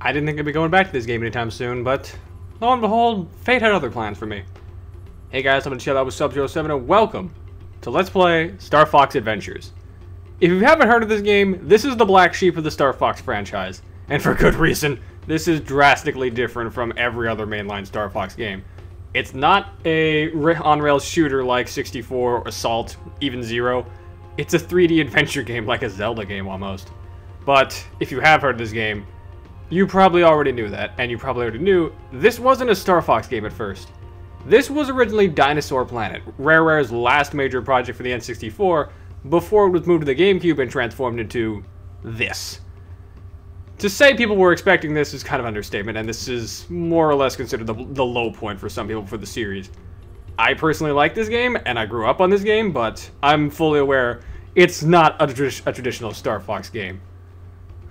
I didn't think I'd be going back to this game anytime soon, but lo and behold, fate had other plans for me. Hey guys, I'm gonna chill out with Sub-07 and welcome to Let's Play Starfox Adventures. If you haven't heard of this game, this is the black sheep of the Starfox franchise, and for good reason. This is drastically different from every other mainline Starfox game. It's not a on-rails shooter like 64, Assault, even Zero. It's a 3D adventure game like a Zelda game almost. But if you have heard of this game, you probably already knew that, and you probably already knew this wasn't a Starfox game at first. This was originally Dinosaur Planet, Rare's last major project for the N64, before it was moved to the Gamecube and transformed into this. To say people were expecting this is kind of an understatement, and this is more or less considered the low point for some people for the series. I personally like this game, and I grew up on this game, but I'm fully aware it's not a traditional Starfox game.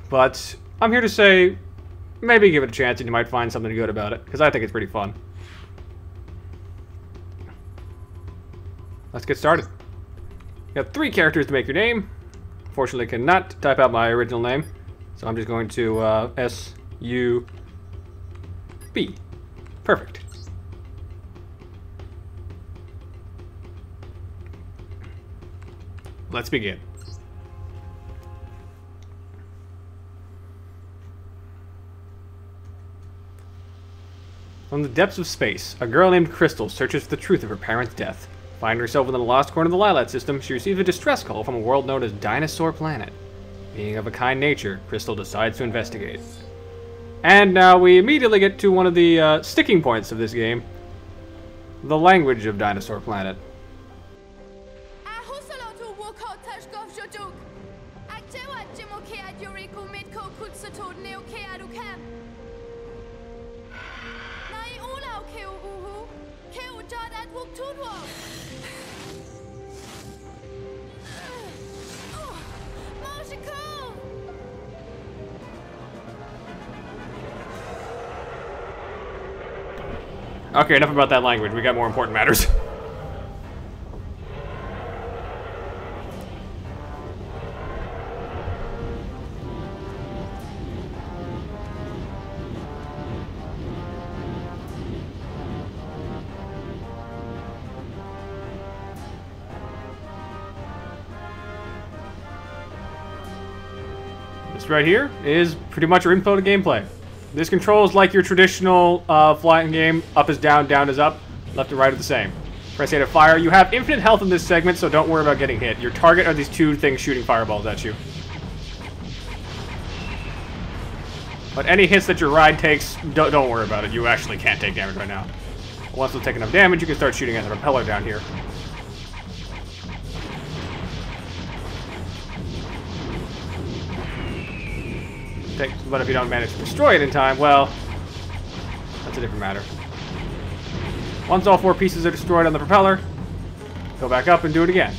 But I'm here to say, maybe give it a chance and you might find something good about it, because I think it's pretty fun. Let's get started. You have 3 characters to make your name. Fortunately, cannot type out my original name, so I'm just going to S-U-B. Perfect. Let's begin. From the depths of space, a girl named Crystal searches for the truth of her parents' death. Finding herself within the lost corner of the Lilat system, she receives a distress call from a world known as Dinosaur Planet. Being of a kind nature, Crystal decides to investigate. And now we immediately get to one of the sticking points of this game. The language of Dinosaur Planet. Okay, enough about that language. We got more important matters. This right here is pretty much your info to gameplay. This controls like your traditional flying game. Up is down, down is up, left and right are the same. Press A to fire. You have infinite health in this segment, so don't worry about getting hit. Your target are these 2 things shooting fireballs at you. But any hits that your ride takes, don't worry about it. You actually can't take damage right now. Once you'll take enough damage, you can start shooting at the propeller down here. But if you don't manage to destroy it in time, well, that's a different matter. Once all 4 pieces are destroyed on the propeller, go back up and do it again.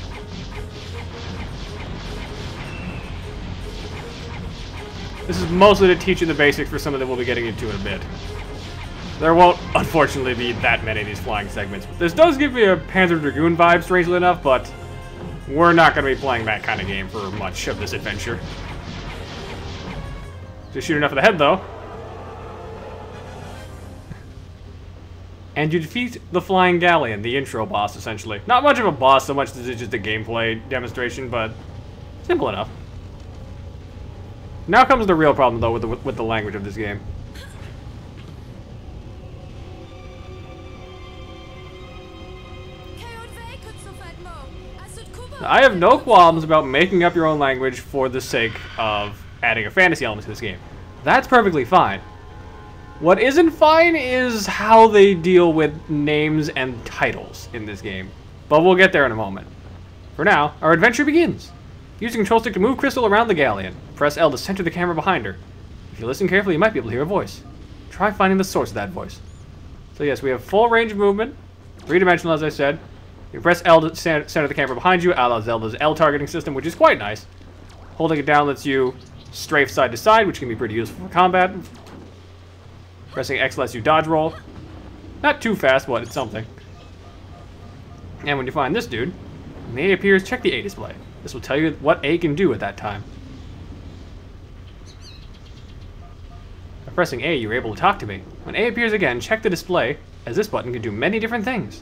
This is mostly to teach you the basics for something that we'll be getting into in a bit. There won't, unfortunately, be that many of these flying segments. This does give me a Panzer Dragoon vibe, strangely enough, but we're not going to be playing that kind of game for much of this adventure. Just shoot enough of the head, though. And you defeat the Flying Galleon, the intro boss, essentially. Not much of a boss, so much as it's just a gameplay demonstration, but simple enough. Now comes the real problem, though, with the language of this game. Now, I have no qualms about making up your own language for the sake of adding a fantasy element to this game. That's perfectly fine. What isn't fine is how they deal with names and titles in this game. But we'll get there in a moment. For now, our adventure begins. Use the control stick to move Crystal around the galleon. Press L to center the camera behind her. If you listen carefully, you might be able to hear a voice. Try finding the source of that voice. So yes, we have full range of movement. 3-dimensional, as I said. You press L to center the camera behind you, a la Zelda's L targeting system, which is quite nice. Holding it down lets you strafe side to side, which can be pretty useful for combat. Pressing X lets you dodge roll. Not too fast, but it's something. And when you find this dude, when the A appears, check the A display. This will tell you what A can do at that time. By pressing A, you are able to talk to me. When A appears again, check the display, as this button can do many different things.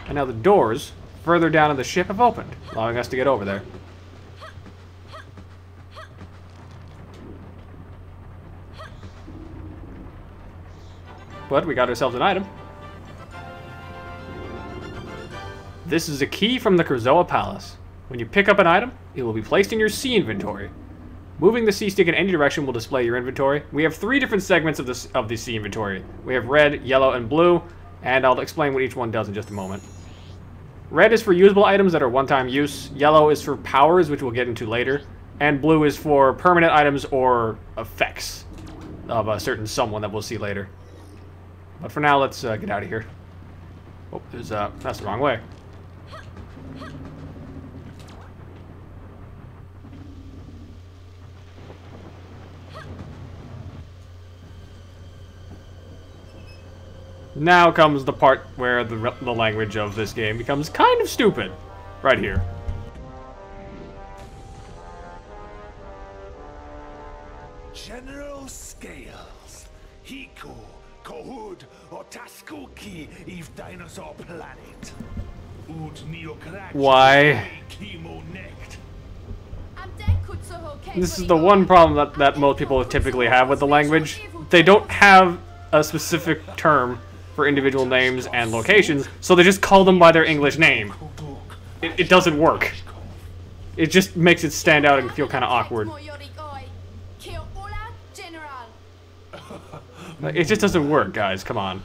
And now the doors further down in the ship have opened, allowing us to get over there. But we got ourselves an item. This is a key from the Krazoa Palace. When you pick up an item, it will be placed in your C inventory. Moving the C stick in any direction will display your inventory. We have 3 different segments of the C inventory. We have red, yellow, and blue, and I'll explain what each one does in just a moment. Red is for usable items that are one-time use. Yellow is for powers, which we'll get into later. And blue is for permanent items or effects of a certain someone that we'll see later. But for now, let's get out of here. Oh, that's the wrong way. Now comes the part where the language of this game becomes kind of stupid. Right here. General Scales. Hiko, Kohud, or Taskuki, Eve Dinosaur Planet. Why? This is the one problem that most people typically have with the language. They don't have a specific term for individual names and locations, so they just call them by their English name. It doesn't work. It just makes it stand out and feel kind of awkward. It just doesn't work, guys. Come on.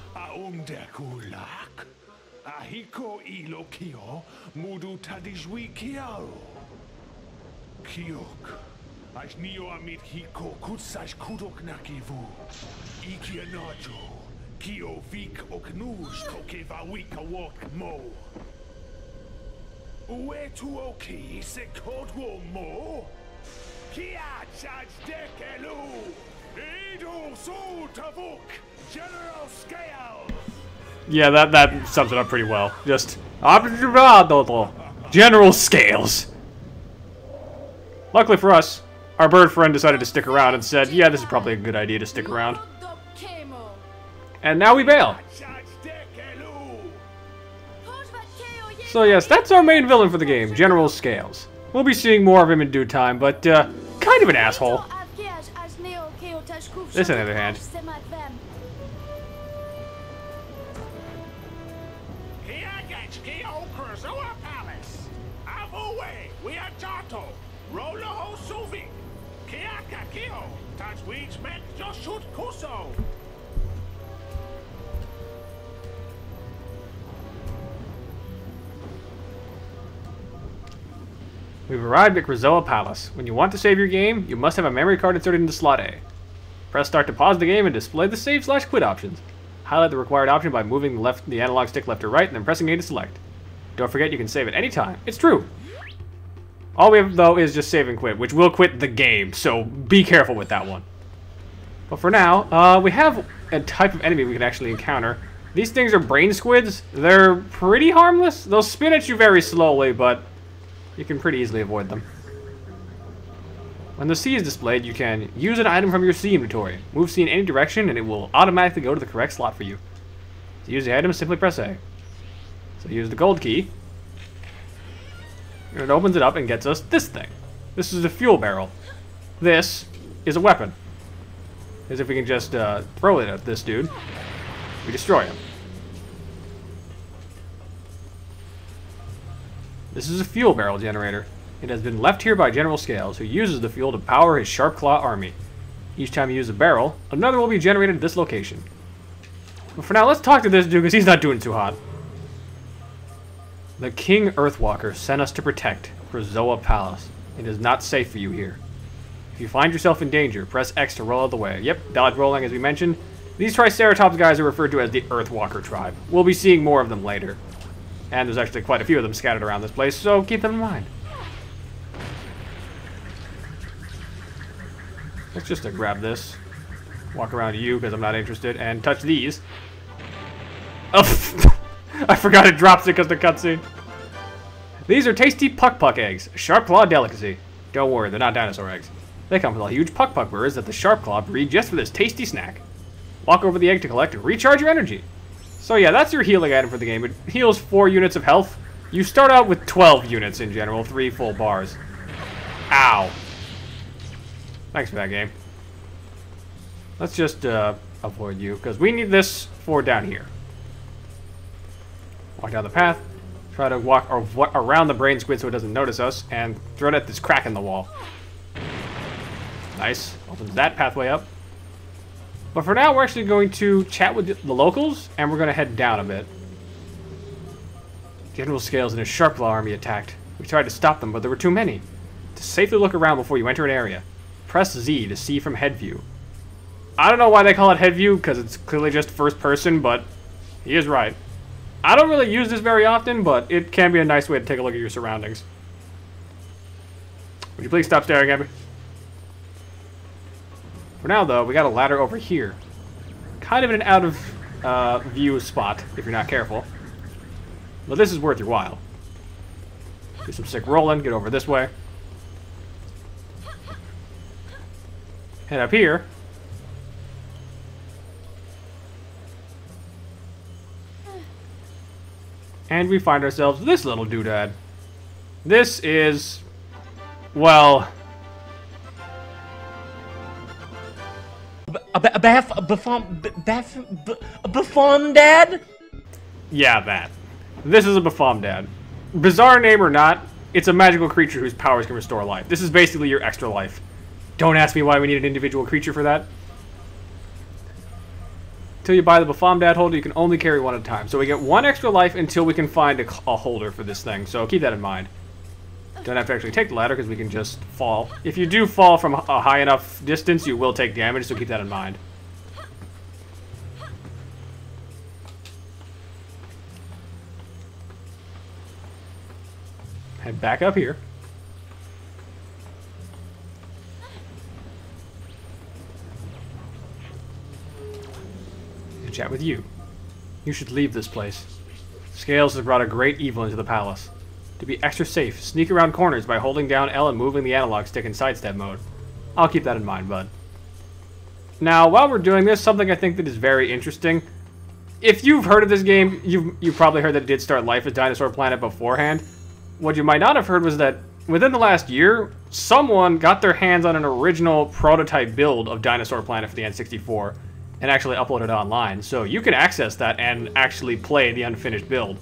Yeah, that sums it up pretty well. Just General Scales. Luckily for us, our bird friend decided to stick around and said, yeah, this is probably a good idea to stick around. And now we bail. So yes, that's our main villain for the game, General Scales. We'll be seeing more of him in due time, but kind of an asshole. This, on the other hand. We've arrived at Krazoa Palace. When you want to save your game, you must have a memory card inserted into slot A. Press start to pause the game and display the save/quit options. Highlight the required option by moving the analog stick left or right and then pressing A to select. Don't forget you can save at any time. It's true. All we have, though, is just save and quit, which will quit the game, so be careful with that one. But for now, we have a type of enemy we can actually encounter. These things are brain squids. They're pretty harmless. They'll spin at you very slowly, but you can pretty easily avoid them. When the C is displayed, you can use an item from your C inventory. Move C in any direction, and it will automatically go to the correct slot for you. To use the item, simply press A. So use the gold key. And it opens it up and gets us this thing. This is a fuel barrel. This is a weapon. As if we can just throw it at this dude. We destroy him. This is a fuel barrel generator. It has been left here by General Scales, who uses the fuel to power his Sharp Claw army. Each time you use a barrel, another will be generated at this location. But for now, let's talk to this dude, because he's not doing too hot. The King Earthwalker sent us to protect Krazoa Palace. It is not safe for you here. If you find yourself in danger, press X to roll out of the way. Yep, dodge rolling as we mentioned. These Triceratops guys are referred to as the Earthwalker tribe. We'll be seeing more of them later. And there's actually quite a few of them scattered around this place, so keep them in mind. Let's just grab this. Walk around you, because I'm not interested, and touch these. Oh, I forgot it drops it because of the cutscene. These are tasty puck eggs, a sharp claw delicacy. Don't worry, they're not dinosaur eggs. They come with a huge puck burrs that the Sharp Claw breed just for this tasty snack. Walk over the egg to collect and recharge your energy. So yeah, that's your healing item for the game. It heals 4 units of health. You start out with 12 units in general, 3 full bars. Ow. Thanks for that, game. Let's just avoid you, because we need this for down here. Walk down the path. Try to walk around the brain squid so it doesn't notice us, and throw it at this crack in the wall. Nice. Opens that pathway up. But for now, we're actually going to chat with the locals, and we're going to head down a bit. General Scales and his Sharp Claw army attacked. We tried to stop them, but there were too many. To safely look around before you enter an area, press Z to see from head view. I don't know why they call it head view, because it's clearly just first person, but he is right. I don't really use this very often, but it can be a nice way to take a look at your surroundings. Would you please stop staring at me? For now, though, we got a ladder over here. Kind of in an out of view spot, if you're not careful. But this is worth your while. Do some sick rolling, get over this way. Head up here. And we find ourselves this little doodad. This is, well... Befom-dad? Yeah, that. This is a Befom-dad. Bizarre name or not, it's a magical creature whose powers can restore life. This is basically your extra life. Don't ask me why we need an individual creature for that. Until you buy the Befom-dad holder, you can only carry one at a time. So we get 1 extra life until we can find a holder for this thing. So keep that in mind. Don't have to actually take the ladder because we can just fall. If you do fall from a high enough distance, you will take damage, so keep that in mind. Head back up here. And chat with you. You should leave this place. Scales has brought a great evil into the palace. To be extra safe, sneak around corners by holding down L and moving the analog stick in sidestep mode. I'll keep that in mind, bud. Now, while we're doing this, something I think that is very interesting. If you've heard of this game, you've probably heard that it did start life as Dinosaur Planet beforehand. What you might not have heard was that within the last year, someone got their hands on an original prototype build of Dinosaur Planet for the N64 and actually uploaded it online. So you can access that and actually play the unfinished build.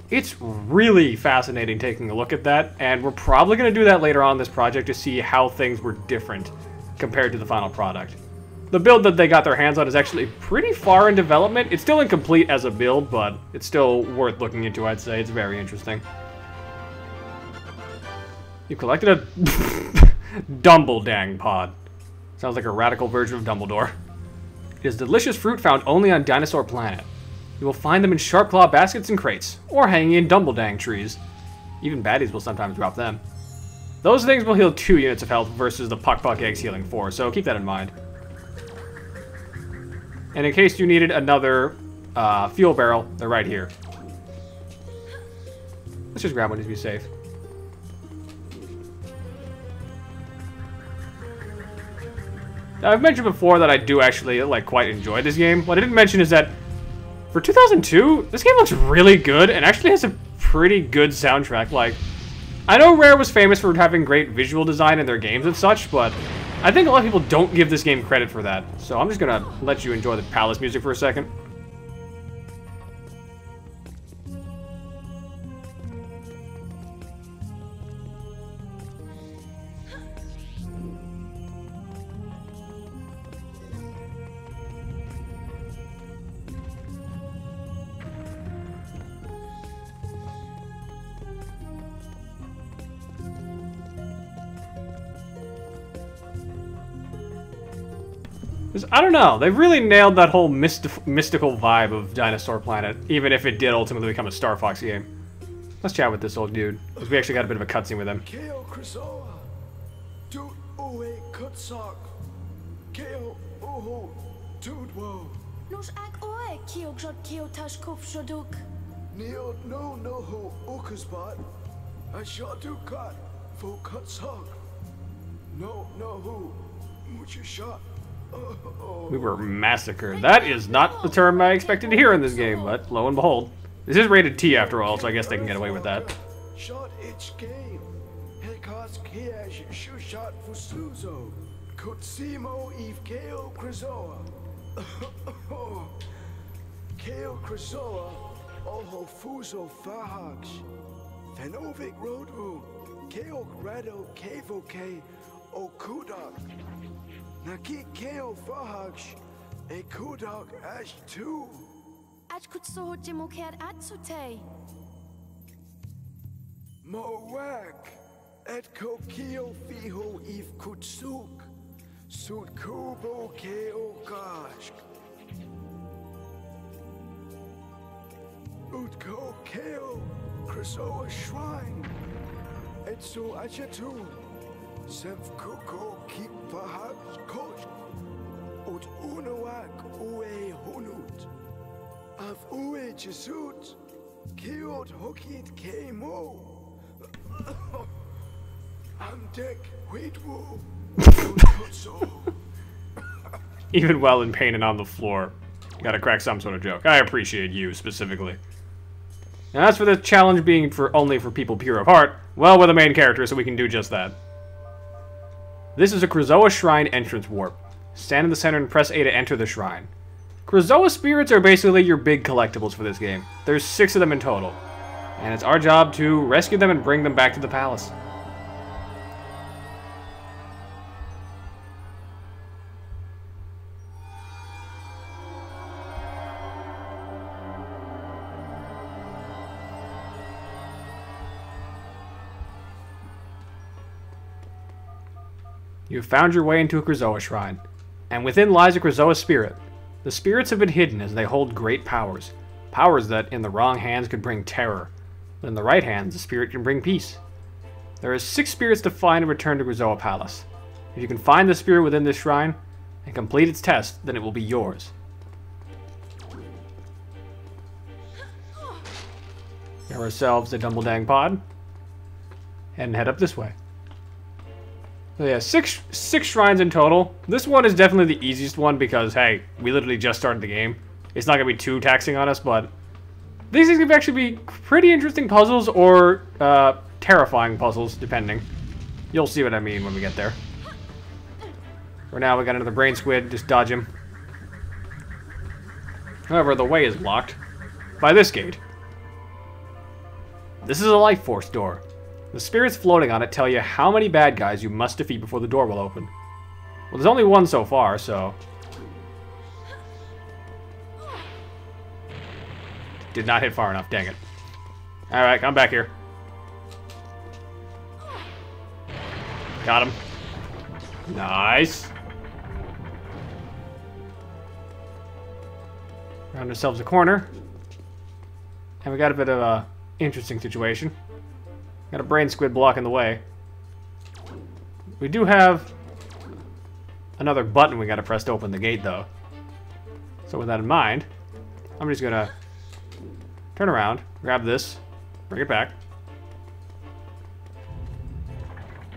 It's really fascinating taking a look at that, and we're probably going to do that later on in this project to see how things were different compared to the final product. The build that they got their hands on is actually pretty far in development. It's still incomplete as a build, but it's still worth looking into, I'd say. It's very interesting. You collected a Dumbledang pod. Sounds like a radical version of Dumbledore. It is delicious fruit found only on Dinosaur Planet. You will find them in Sharp Claw baskets and crates, or hanging in Dumbledang trees. Even baddies will sometimes drop them. Those things will heal 2 units of health versus the Puck eggs healing 4, so keep that in mind. And in case you needed another fuel barrel, they're right here. Let's just grab one to be safe. Now, I've mentioned before that I do actually quite enjoy this game. What I didn't mention is that for 2002, this game looks really good and actually has a pretty good soundtrack. Like, I know Rare was famous for having great visual design in their games and such, but I think a lot of people don't give this game credit for that. So I'm just gonna let you enjoy the palace music for a second. I don't know, they really nailed that whole mystical vibe of Dinosaur Planet, even if it did ultimately become a Starfox game. Let's chat with this old dude, because we actually got a bit of a cutscene with him. No, who? Much shot. We were massacred. That is not the term I expected to hear in this game, but lo and behold. This is rated T after all, so I guess they can get away with that. Shot each game. Hekas Kiash shot Fusuzo. Kutsimo Eve Keo Krizoa. Keo Krizoa. Oho Fuso Fahax. Fenovic Rodu. Keo Grado Kevoke. Okudak. Naki Keo Fahax. A Kudak Ash 2. Achkutso Jimoket Atsute. Moak. Et Kokio Fiho Eve Kutsuk. Sud Kubo Keo Gashk. Utko Keo Krizoa Shrine. Etsu Achatu. Semf Kuko Keep Fahax Kosh. Ut Unoak Ue Hunut. Av Ue Jesut. Kiot Hokit Kemo. I'm Dick Wheatwool. Even well in pain and on the floor. Gotta crack some sort of joke. I appreciate you, specifically. Now, as for the challenge being only for people pure of heart, well, we're the main character, so we can do just that. This is a Krizoa Shrine entrance warp. Stand in the center and press A to enter the shrine. Krizoa spirits are basically your big collectibles for this game. There's 6 of them in total. And it's our job to rescue them and bring them back to the palace. You have found your way into a Krizoa shrine, and within lies a Krizoa spirit. The spirits have been hidden as they hold great powers. Powers that, in the wrong hands, could bring terror. But in the right hands, the spirit can bring peace. There are 6 spirits to find and return to Krizoa Palace. If you can find the spirit within this shrine, and complete its test, then it will be yours. Grab ourselves a Dumbledang pod, and head up this way. So yeah, six shrines in total. This one is definitely the easiest one because, hey, we literally just started the game. It's not going to be too taxing on us, but these things can actually be pretty interesting puzzles or terrifying puzzles, depending. You'll see what I mean when we get there. For now, we got another brain squid. Just dodge him. However, the way is blocked by this gate. This is a life force door. The spirits floating on it tell you how many bad guys you must defeat before the door will open. Well, there's only one so far, so... Did not hit far enough, dang it. Alright, come back here. Got him. Nice. Found ourselves a corner. And we got a bit of a interesting situation. Got a brain squid blocking the way. We do have another button we gotta press to open the gate, though. So with that in mind, I'm just gonna turn around, grab this, bring it back,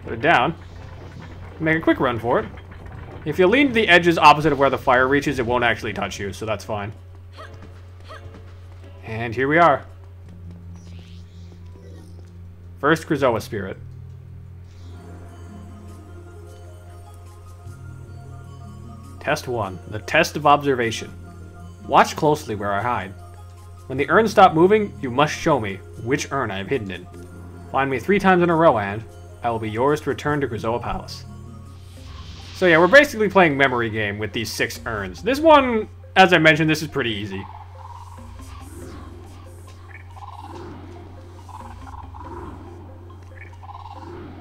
put it down, make a quick run for it. If you lean to the edges opposite of where the fire reaches, it won't actually touch you, so that's fine. And here we are. First Krizoa spirit. Test 1. The test of observation. Watch closely where I hide. When the urns stop moving, you must show me which urn I have hidden in. Find me 3 times in a row and I will be yours to return to Krizoa Palace. So yeah, we're basically playing memory game with these 6 urns. This one, as I mentioned, this is pretty easy.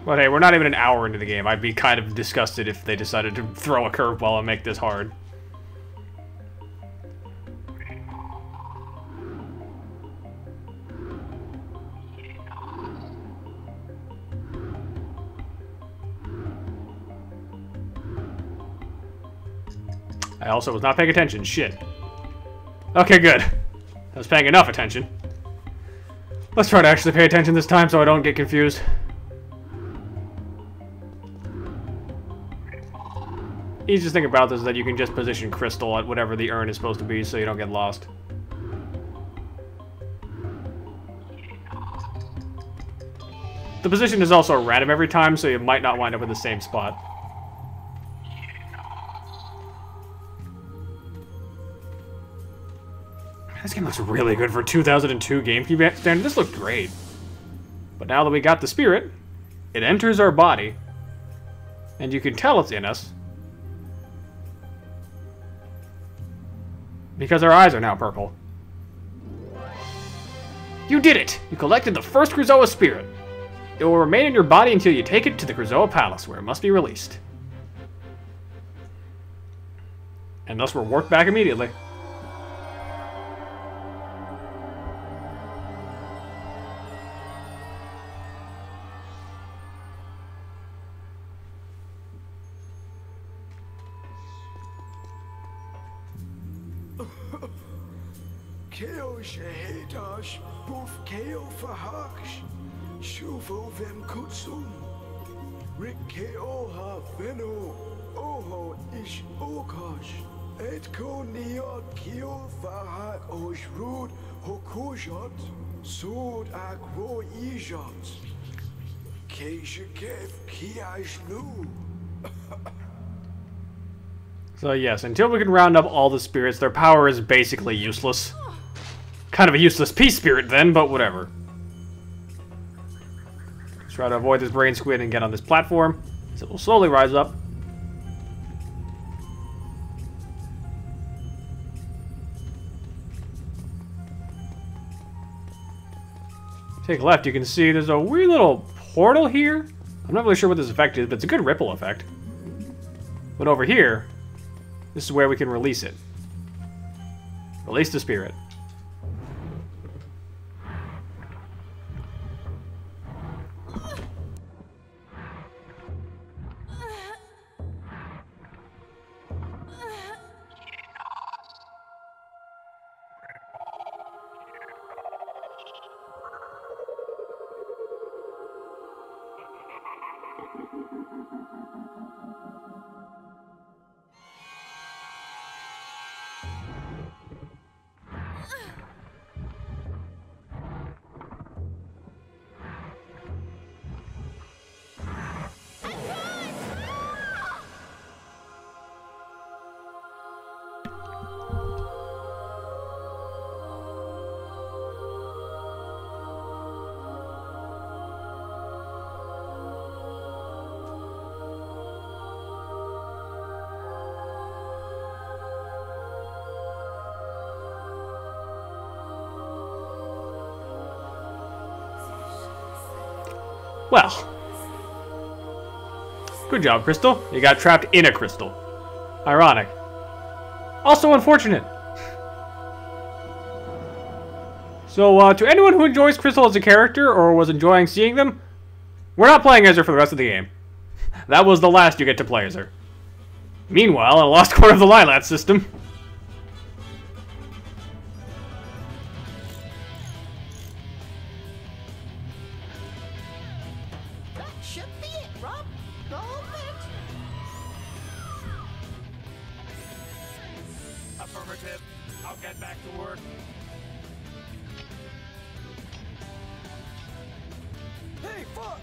But hey, we're not even an hour into the game. I'd be kind of disgusted if they decided to throw a curveball and make this hard. I also was not paying attention. Shit. Okay, good. I was paying enough attention. Let's try to actually pay attention this time so I don't get confused. easiest thing about this is that you can just position crystal at whatever the urn is supposed to be so you don't get lost. The position is also random every time, so you might not wind up in the same spot. This game looks really good for 2002 GameCube standard. This looked great. But now that we got the spirit, it enters our body, and you can tell it's in us because our eyes are now purple. You did it! You collected the first Krazoa spirit. It will remain in your body until you take it to the Krazoa Palace, where it must be released. And thus we're warped back immediately. Keo Shahedash, Boof Keo Fahaksh, Shuvo Vem Kutsum, Rick Keo Ha Veno, Oho Ish Okash, Etko Neo Keo Fahak Oshrud Hokujot, Sod Agro Ijot, Keishakev Kiashlu. So yes, until we can round up all the spirits, their power is basically useless. Kind of a useless peace spirit then, but whatever. Let's try to avoid this brain squid and get on this platform, so we'll slowly rise up. Take left, you can see there's a weird little portal here. I'm not really sure what this effect is, but it's a good ripple effect. But over here, this is where we can release it. Release the spirit. Well, good job, Crystal. You got trapped in a crystal. Ironic. Also unfortunate. So, to anyone who enjoys Crystal as a character, or was enjoying seeing them, we're not playing as her for the rest of the game. That was the last you get to play as her. Meanwhile, in a lost corner of the Lilat system, Affirmative. I'll get back to work. Hey, Fox!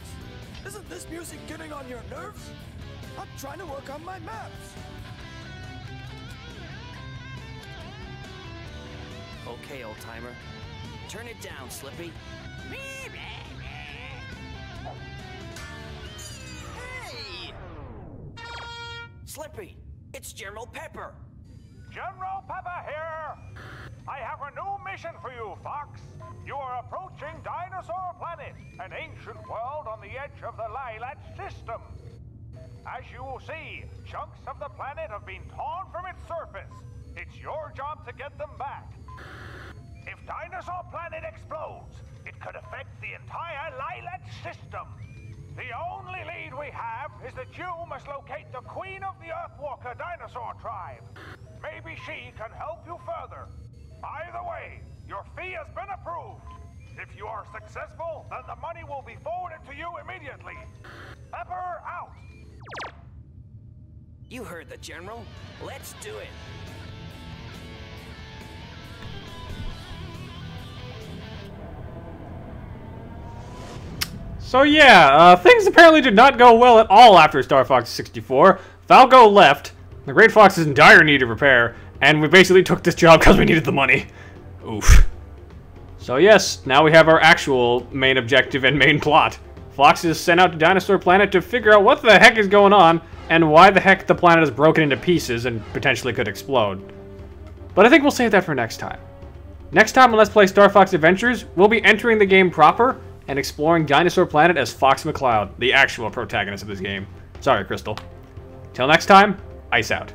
Isn't this music getting on your nerves? I'm trying to work on my maps. Okay, old timer. Turn it down, Slippy. Hey! Slippy, it's General Pepper. General Pepper here! I have a new mission for you, Fox. You are approaching Dinosaur Planet, an ancient world on the edge of the Lilat system. As you will see, chunks of the planet have been torn from its surface. It's your job to get them back. If Dinosaur Planet explodes, it could affect the entire Lilat system. The only lead we have is that you must locate the Queen of the Earthwalker dinosaur tribe. Maybe she can help you further. Either way, your fee has been approved. If you are successful, then the money will be forwarded to you immediately. Pepper out! You heard the General. Let's do it. So yeah, things apparently did not go well at all after Starfox 64. Falco left, the Great Fox is in dire need of repair, and we basically took this job because we needed the money. Oof. So yes, now we have our actual main objective and main plot. Fox is sent out to Dinosaur Planet to figure out what the heck is going on, and why the heck the planet is broken into pieces and potentially could explode. But I think we'll save that for next time. Next time on Let's Play Starfox Adventures, we'll be entering the game proper, and exploring Dinosaur Planet as Fox McCloud, the actual protagonist of this game. Sorry, Crystal. Till next time, ice out.